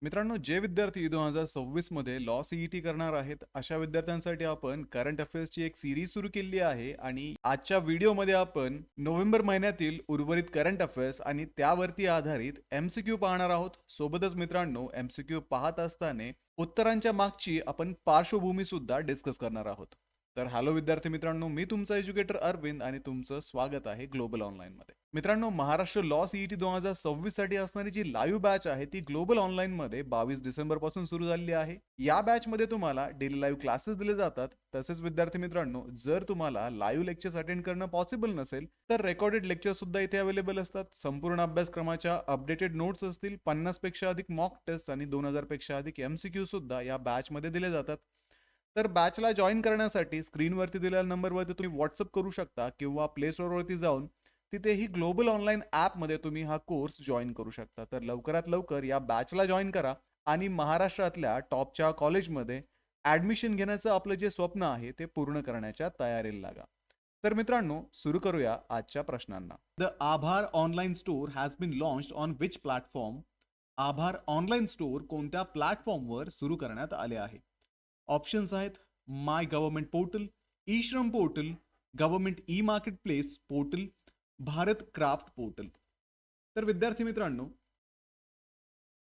मित्रांनो, जे विद्यार्थी 2026 मध्ये लॉ सीईटी करणार आहेत, अशा विद्यार्थ्यांसाठी आपण करंट अफेअर्सची एक सीरीज सुरू केली आहे आणि आजच्या व्हिडिओमध्ये आपण नोव्हेंबर महिन्यातील उर्वरित करंट अफेअर्स आणि त्यावरती आधारित एमसीक्यू पाहणार आहोत. सोबतच मित्रांनो, एमसीक्यू पाहत असताना उत्तरांच्या मागची आपण पार्श्वभूमी सुद्धा डिस्कस करणार आहोत. तर हॅलो विद्यार्थी मित्रांनो, मी तुमचा एज्युकेटर अरविंद आणि तुमचं स्वागत आहे ग्लोबल ऑनलाईन मध्ये. मित्रांनो, महाराष्ट्र लॉ सीईटी 2026 साठी असणारी जी लाईव्ह बॅच आहे ती ग्लोबल ऑनलाईन मध्ये 22 डिसेंबर पासून सुरू झालेली आहे. या बॅच मध्ये तुम्हाला डेली लाईव्ह क्लासेस दिले जातात. तसेच विद्यार्थी मित्रांनो, जर तुम्हाला लाईव्ह लेक्चर्स अटेंड करणं पॉसिबल नसेल तर रेकॉर्डेड लेक्चर सुद्धा इथे अवेलेबल असतात. संपूर्ण अभ्यासक्रमाच्या अपडेटेड नोट्स असतील, 50 पेक्षा अधिक मॉक टेस्ट आणि 2000 पेक्षा अधिक एमसीक्यू सुद्धा या बॅच मध्ये दिले जातात. तर बॅचला जॉईन करण्यासाठी स्क्रीनवरती दिलेल्या नंबरवरती तुम्ही व्हॉट्सअप करू शकता किंवा प्ले स्टोअरवरती जाऊन तिथेही ग्लोबल ऑनलाईन ॲपमध्ये तुम्ही हा कोर्स जॉईन करू शकता. तर लवकरात लवकर या बॅचला जॉईन करा आणि महाराष्ट्रातल्या टॉपच्या कॉलेजमध्ये ॲडमिशन घेण्याचं आपलं जे स्वप्न आहे ते पूर्ण करण्याच्या तयारीला लागा. तर मित्रांनो, सुरू करूया आजच्या प्रश्नांना. The Aabhar online store has been launched on which platform? Aabhar online store कोणत्या प्लॅटफॉर्मवर सुरू करण्यात आले आहे? ऑप्शन्स आहेत my government portal, e Shram portal, government E marketplace portal, Bharat craft portal. तर विद्यार्थी मित्रांनो,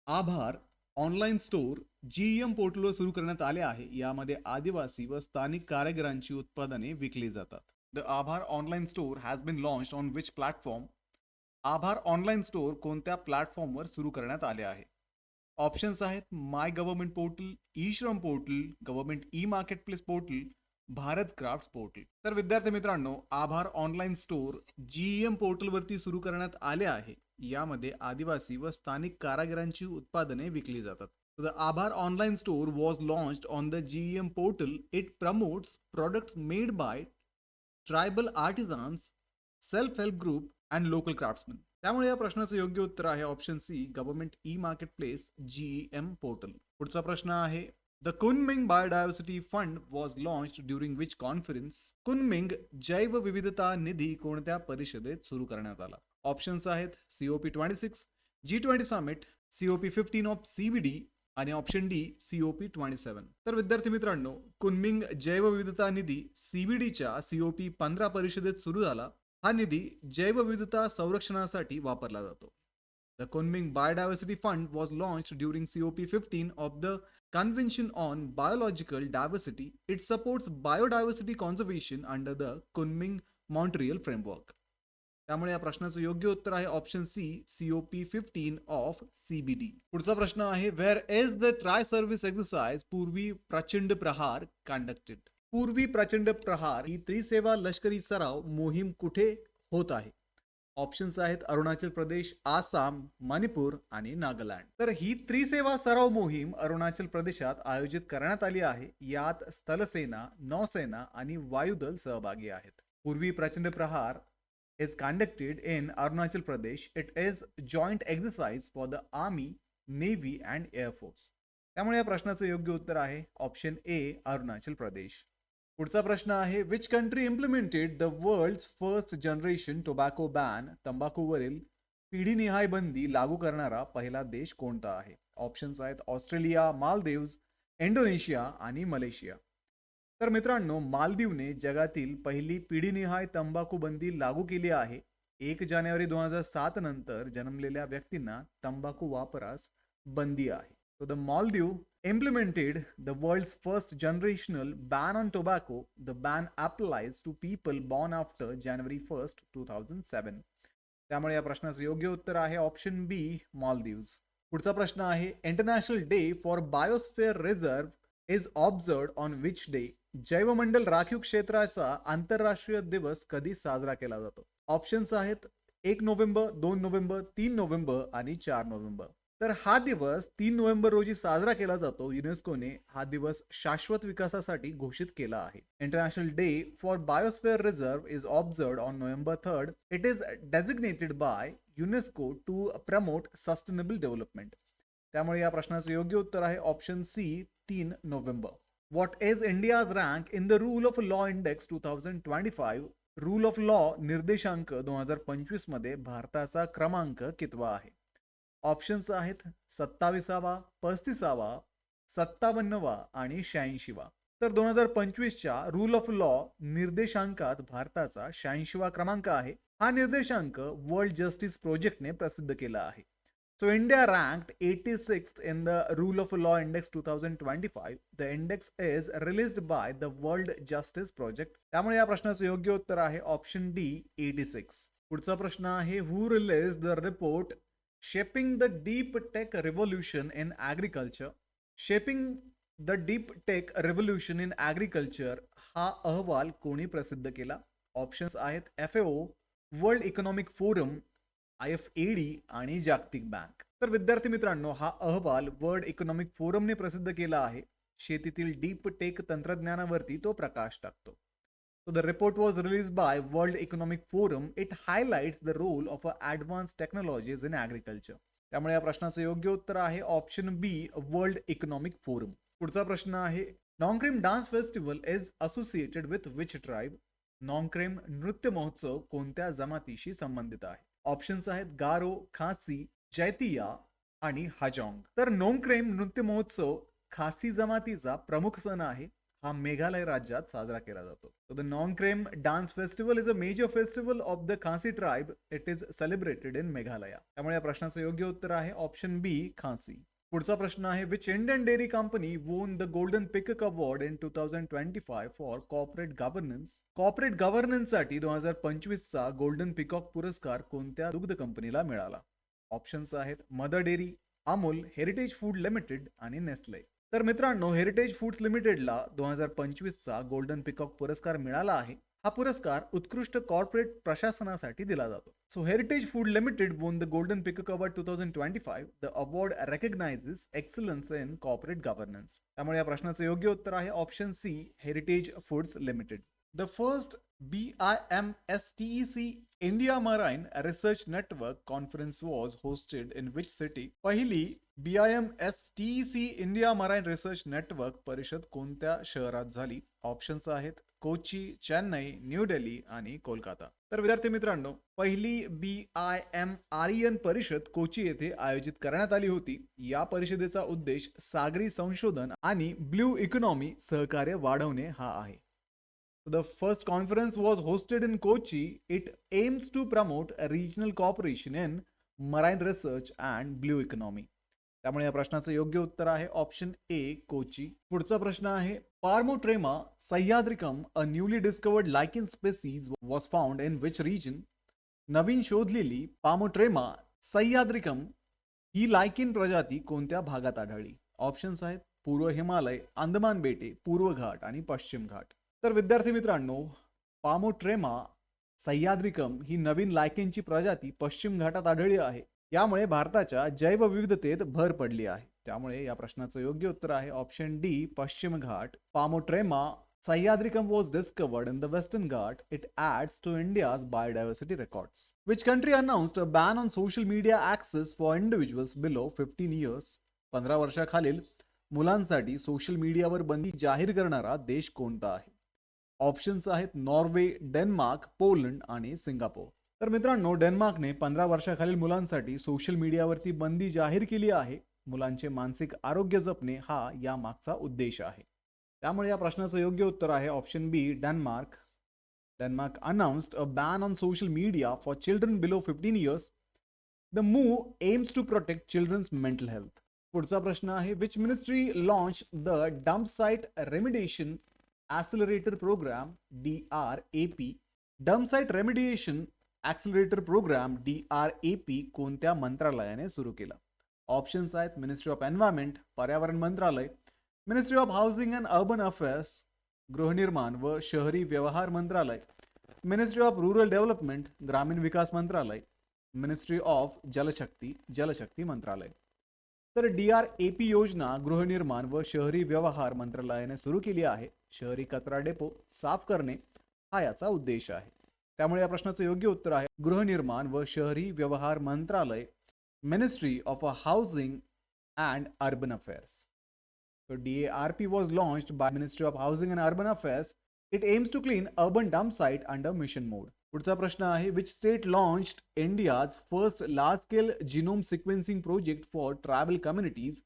आभार ऑनलाईन स्टोअर जीईएम पोर्टलवर सुरू करण्यात आले आहे. यामध्ये आदिवासी व स्थानिक कारागिरांची उत्पादने विकली जातात. The Aabhar online store has been launched on which platform? Aabhar online store कोणत्या प्लॅटफॉर्मवर सुरू करण्यात आले आहे? ऑप्शन्स आहेत my government portal, e Shram portal, government E marketplace portal, Bharat craft portal. तर विद्यार्थी मित्रांनो, आभार ऑनलाईन स्टोअर जीईएम पोर्टलवरती सुरू करण्यात आले आहे. यामध्ये आदिवासी व स्थानिक कारागिरांची उत्पादने विकली जातात. The Aabhar online store was launched on the GEM portal. It promotes products made by tribal artisans, self help group and local craftsman. त्यामुळे या प्रश्नाचं योग्य उत्तर आहे option C, government E marketplace GEM portal. पुढचा प्रश्न आहे the Kunming biodiversity fund was launched during which conference? Kunming जैवविविधता निधी कोणत्या परिषदेत सुरू करण्यात आला? ऑप्शन्स आहेत COP 26, G20 summit, COP 15 of CBD आणि ऑप्शन डी COP 27. तर विद्यार्थी मित्रांनो, कुनमिंग जैवविविधता निधी CBDच्या COP 15 परिषदेत सुरू झाला. हा निधी जैवविविधता संरक्षणासाठी वापरला जातो. The Kunming Biodiversity Fund was launched during COP 15 of the Convention on Biological Diversity. It supports biodiversity conservation under the Kunming-Montreal Framework. त्यामुळे या प्रश्नाचं योग्य उत्तर आहे option C, COP 15 of CBD. पुढचा प्रश्न आहे where is the tri service exercise Purvi Prachand Prahar conducted? पूर्वी प्रचंड प्रहार ही त्रिसेवा लष्करी सराव मोहीम कुठे होत आहे? ऑप्शन्स आहेत अरुणाचल प्रदेश, आसाम, मणिपूर आणि नागालँड. तर ही त्रिसेवा सराव मोहीम अरुणाचल प्रदेशात आयोजित करण्यात आली आहे. यात स्थलसेना, नौसेना आणि वायुदल सहभागी आहेत. पूर्वी प्रचंड प्रहार is conducted in Arunachal Pradesh. It is joint exercise for the Army, Navy and Air Force. त्यामुळे या प्रश्नाचं योग्य उत्तर आहे ऑप्शन ए, अरुणाचल प्रदेश. पुढचा प्रश्न आहे which country implemented the world's first generation tobacco ban? तंबाखूवरील पिढीनिहाय बंदी लागू करणारा पहिला देश कोणता आहे? ऑप्शन्स आहेत ऑस्ट्रेलिया, मालदीव्स, इंडोनेशिया आणि मलेशिया. तर मित्रांनो, मालदीवने जगातील पहिली पिढीनिहाय तंबाखू बंदी लागू केली आहे. 1 जानेवारी 2007 नंतर जन्मलेल्या व्यक्तींना तंबाखू वापरास बंदी आहे. So the Maldives implemented the world's first generational ban on tobacco. The ban applies to people born after January 1st, 2007. त्यामुळे या प्रश्नाचं योग्य उत्तर आहे ऑप्शन बी, मालदीव्स. पुढचा प्रश्न आहे international day for biosphere reserve is observed on which day? जैवमंडल राखीव क्षेत्राचा आंतरराष्ट्रीय दिवस कधी साजरा केला जातो? ऑप्शन्स आहेत 1 नोव्हेंबर, 2 नोव्हेंबर, 3 नोव्हेंबर आणि 4 नोव्हेंबर. तर हा दिवस 3 नोव्हेंबर रोजी साजरा केला जातो. युनेस्कोने हा दिवस शाश्वत विकासासाठी घोषित केला आहे. International day for biosphere reserve is observed on November 3rd. It is designated by UNESCO to promote sustainable development. त्यामुळे या प्रश्नाचं योग्य उत्तर आहे option C, 3 November. What is India's rank in the Rule of Law Index 2025? Rule of law निर्देशांक 2025 मध्ये भारताचा क्रमांक कितवा आहे? ऑप्शन्स आहेत 27वा, 35वा, 57वा आणि 86वा. तर 2025च्या रूल ऑफ लॉ निर्देशांकात भारताचा 86वा क्रमांक आहे. हा निर्देशांक वर्ल्ड जस्टिस प्रोजेक्टने प्रसिद्ध केला आहे. So India ranked 86th in the Rule of Law Index 2025. The index is released by the World Justice Project. त्यामुळे या प्रश्नाचं योग्य उत्तर आहे ऑप्शन डी 86. पुढचा प्रश्न आहे who released the report Shaping the Deep Tech Revolution in Agriculture. Shaping the Deep Tech Revolution in Agriculture हा अहवाल कोणी प्रसिद्ध केला? ऑप्शन्स आहेत FAO, world economic forum, IFAD आणि जागतिक बँक. तर विद्यार्थी मित्रांनो, हा अहवाल वर्ल्ड इकॉनॉमिक फोरमने प्रसिद्ध केला आहे. शेतीतील डीप टेक तंत्रज्ञानावरती तो प्रकाश टाकतो. So the report was released by World Economic Forum. It highlights the role of advanced technologies in agriculture. त्यामुळे या प्रश्नाचं योग्य उत्तर आहे option B world economic forum. पुढचा प्रश्न आहे Nongkrem dance festival is associated with which tribe. Nongkrem नृत्य महोत्सव कोणत्या जमातीशी संबंधित आहे? ऑप्शन्स आहेत गारो, खासी, जैतिया आणि हाजॉंग. तर नोंगक्रेम नृत्य महोत्सव खासी जमातीचा प्रमुख सण आहे. हा मेघालय राज्यात साजरा केला जातो. So the Nongkrem Dance Festival is a major festival of the Khasi tribe. It is celebrated in Meghalaya. त्यामुळे या प्रश्नाचं योग्य उत्तर आहे ऑप्शन बी खासी. पुढचा प्रश्न आहे which Indian dairy company won the Golden Peacock Award in 2025 for corporate governance. Corporate governance साठी 2025 चा गोल्डन पिकॉक पुरस्कार कोणत्या दुग्ध कंपनीला मिळाला? ऑप्शन्स आहेत mother dairy, Amul, heritage food limited आणि नेस्ले. तर मित्रांनो, हेरिटेज फूड्स लिमिटेडला 2025 चा गोल्डन पिकॉक पुरस्कार मिळाला आहे. हा पुरस्कार उत्कृष्ट कॉर्पोरेट प्रशासनासाठी दिला जातो. So heritage food limited won the Golden Peacock Award 2025. The award recognizes excellence in corporate governance. त्यामुळे या प्रश्नाचं योग्य उत्तर आहे option C Heritage Foods Limited. The first BIMSTEC India Marine Research Network conference was hosted in which city? पहिली BIMSTEC India Marine Research Network परिषद कोणत्या शहरात झाली? ऑप्शन्स आहेत कोची, चेन्नई, न्यू दिल्ली आणि कोलकाता. तर विद्यार्थी मित्रांनो, पहिली BIMREN परिषद कोची येथे आयोजित करण्यात आली होती. या परिषदेचा उद्देश सागरी संशोधन आणि ब्लू इकॉनॉमी सहकार्य वाढवणे हा आहे. The first conference was hosted in Kochi. It aims to promote regional cooperation in marine research and blue economy. त्यामुळे या प्रश्नाचं योग्य उत्तर आहे ऑप्शन ए कोची. पुढचा प्रश्न आहे Parmotrema sahyadricum a newly discovered lichen species was found in which region. नवीन शोधलेली पामोट्रेमा सह्याद्रिकम ही लायकिन प्रजाती कोणत्या भागात आढळली? ऑप्शन्स आहेत पूर्व हिमालय, अंदमान बेटे, पूर्व घाट आणि पश्चिम घाट. तर विद्यार्थी मित्रांनो, पामोट्रेमा सह्याद्रिकम ही नवीन लायकेनची प्रजाती पश्चिम घाटात आढळली आहे. यामुळे भारताच्या जैवविविधतेत भर पडली आहे. त्यामुळे या प्रश्नाचं योग्य उत्तर आहे ऑप्शन डी पश्चिम घाट. पामोट्रेमा सह्याद्रिकम was discovered in the Western Ghat. It adds to India's biodiversity records. Which country announced a ban on social media access for individuals below 15 years? 15 वर्षाखालील मुलांसाठी सोशल मीडियावर बंदी जाहीर करणारा देश कोणता आहे? ऑप्शन्स आहेत नॉर्वे, डेन्मार्क, पोलंड आणि सिंगापूर. तर मित्रांनो, डेन्मार्कने 15 वर्षाखालील मुलांसाठी सोशल मीडियावरती बंदी जाहीर केली आहे. मुलांचे मानसिक आरोग्य जपणे हा या मागचा उद्देश आहे. त्यामुळे या प्रश्नाचं योग्य उत्तर आहे option B Denmark. Denmark announced a ban on social media for children below 15 years. The move aims to protect children's mental health. पुढचा प्रश्न आहे which ministry launched the dump site remediation accelerator program DRAP. Dump site remediation accelerator programme DRAP कोणत्या मंत्रालयाने सुरू केला? Options आहेत ministry of environment, पर्यावरण मंत्रालय, ministry of housing and urban affairs, गृहनिर्माण व शहरी व्यवहार मंत्रालय, मिनिस्ट्री ऑफ रूरल डेव्हलपमेंट, ग्रामीण विकास मंत्रालय, मिनिस्ट्री ऑफ जलशक्ती मंत्रालय. तर DRAP योजना गृहनिर्माण व शहरी व्यवहार मंत्रालयाने सुरू केली आहे. शहरी कचरा डेपो साफ करणे हा याचा उद्देश आहे. त्यामुळे या प्रश्नाचं योग्य उत्तर आहे गृहनिर्माण व शहरी व्यवहार मंत्रालय, ministry of housing and urban affairs. So DARP was launched by Ministry of Housing and Urban Affairs. It aims to clean urban dump site under mission mode. पुढचा प्रश्न आहे, which state launched India's first large scale genome sequencing project for tribal communities?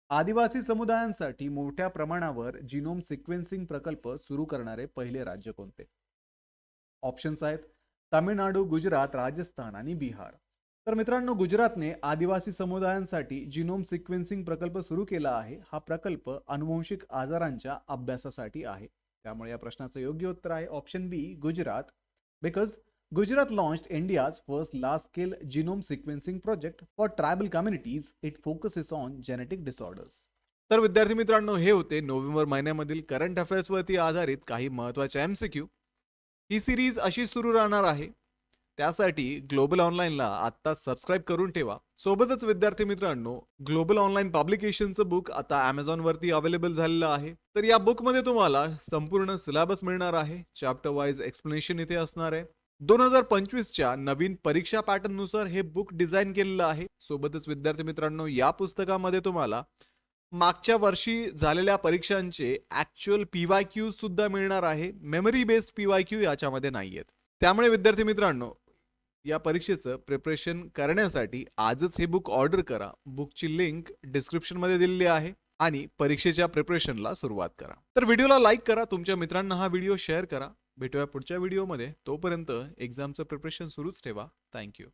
आदिवासी समुदायांसाठी मोठ्या प्रमाणावर genome sequencing प्रकल्प सुरू करणारे पहिले राज्य कोणते? ऑप्शन्स आहेत तामिळनाडू, गुजरात, राजस्थान आणि बिहार. तर मित्रांनो, गुजरातने आदिवासी समुदायांसाठी जिनोम सिक्वेन्सिंग प्रकल्प सुरू केला आहे. हा प्रकल्प अनुवंशिक आजारांच्या अभ्यासासाठी आहे. त्यामुळे या प्रश्नाचं योग्य उत्तर आहे option B, Gujarat. Because Gujarat launched India's first large scale genome sequencing project for tribal communities. It focuses on genetic disorders. तर विद्यार्थी मित्रांनो, हे होते नोव्हेंबर महिन्यामधील करंट अफेअर्स वरती आधारित काही महत्त्वाचे एमसीक्यू. ही सिरीज अशी सुरू राहणार आहे. त्यासाठी ग्लोबल ऑनलाईनला आत्ता सबस्क्राईब करून ठेवा. सोबतच विद्यार्थी मित्रांनो, ग्लोबल ऑनलाईन पब्लिकेशनचं बुक आता Amazon वरती अवेलेबल झालेलं आहे. तर या बुकमध्ये तुम्हाला संपूर्ण सिलेबस मिळणार आहे. चॅप्टर वाईज एक्सप्लेनेशन इथे असणार आहे. 2025च्या नवीन परीक्षा पॅटर्न नुसार हे बुक डिझाईन केलेलं आहे. सोबतच विद्यार्थी मित्रांनो, या पुस्तकामध्ये तुम्हाला मागच्या वर्षी झालेल्या परीक्षांचे ऍक्च्युअल PYQ सुद्धा मिळणार आहे. मेमरी बेस्ड PYQ याच्यामध्ये नाहीयेत. त्यामुळे विद्यार्थी मित्रांनो, या परीक्षेचं प्रिपरेशन करण्यासाठी आजच हे बुक ऑर्डर करा. बुकची लिंक डिस्क्रिप्शन मध्ये दिलेली आहे आणि परीक्षेच्या प्रिपरेशनला सुरुवात करा. तर व्हिडिओला लाईक करा, तुमच्या मित्रांना हा व्हिडिओ शेअर करा. भेटूया पुढच्या व्हिडिओमध्ये. तोपर्यंत एक्झामचं प्रिपरेशन सुरूच ठेवा. थँक्यू.